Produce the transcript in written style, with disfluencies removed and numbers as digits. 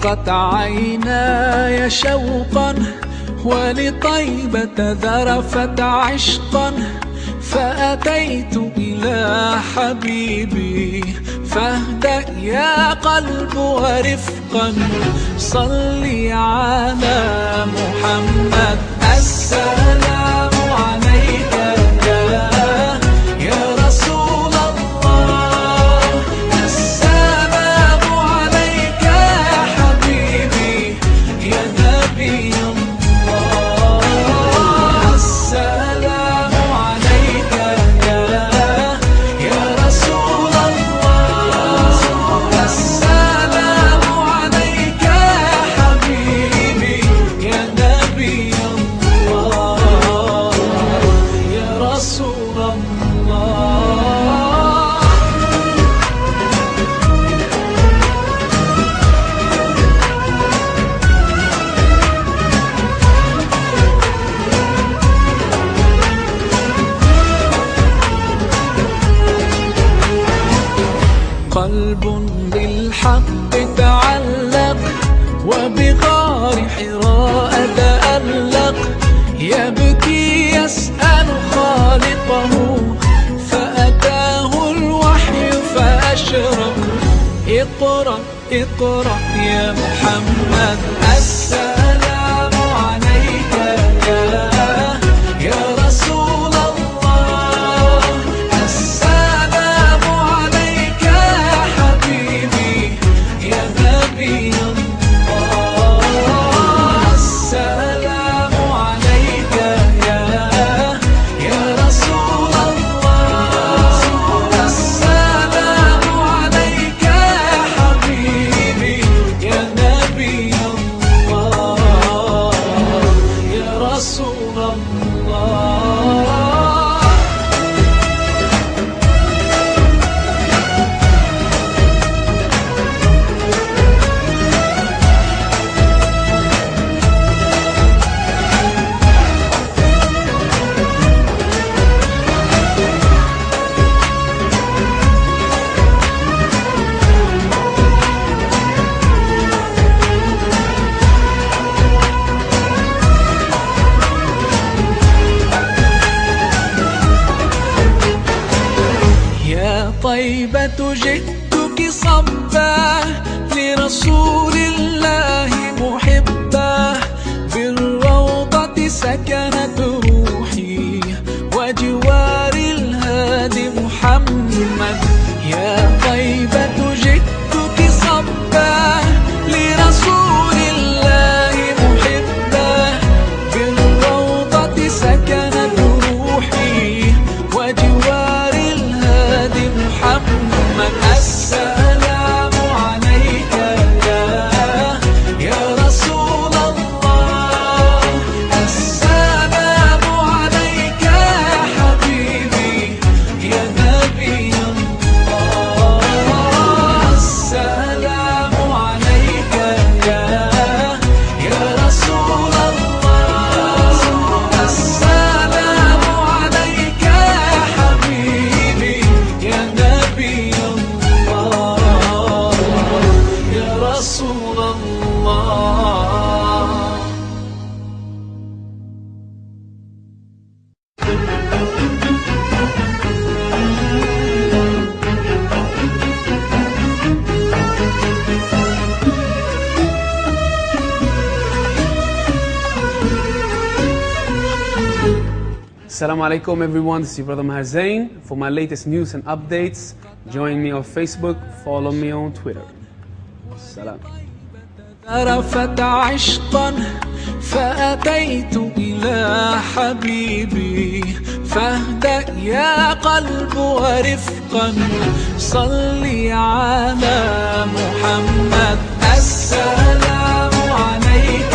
ضاقت عيناي شوقا ولطيبة ذرفت عشقا، فأتيت إلى حبيبي فاهدأ يا قلب ورفقا، صلي على محمد. السلام عليك يا رسول الله، السلام عليك يا حبيبي يا نبي الله، السلام عليك يا رسول الله، السلام عليك يا حبيبي يا نبي الله يا رسول الله. قلب بالحق تعلق وبغار حراء تألق، يبكي يسأل خالقه فأتاه الوحي فأشرق. اقرأ اقرأ يا محمد. السلام عليك يا رسول الله، السلام عليك يا حبيبي يا نبي الله، السلام عليك يا رسول الله، السلام عليك يا حبيبي يا نبي الله يا رسول الله. يا طيبة جئتك صبا لرسول الله محبا، بالروضة سكنت روحي وجوار الهادي محمد. يا طيبة جئتك صبا لرسول الله محبا، بالروضة سكنت روحي وجوار الهادي محمد. السلام عليك يا رسول الله، السلام عليك يا حبيبي يا نبي الله، السلام عليك يا رسول الله، السلام عليك يا حبيبي يا نبي الله يا رسول الله. Assalamu alaikum everyone, this is your brother Maher Zain. For my latest news and updates, join me on Facebook, follow me on Twitter. Salam. ذرفت عشقا فأتيت إلى حبيبي فاهدأ يا قلب ورفقا، صلي على محمد. السلام عليك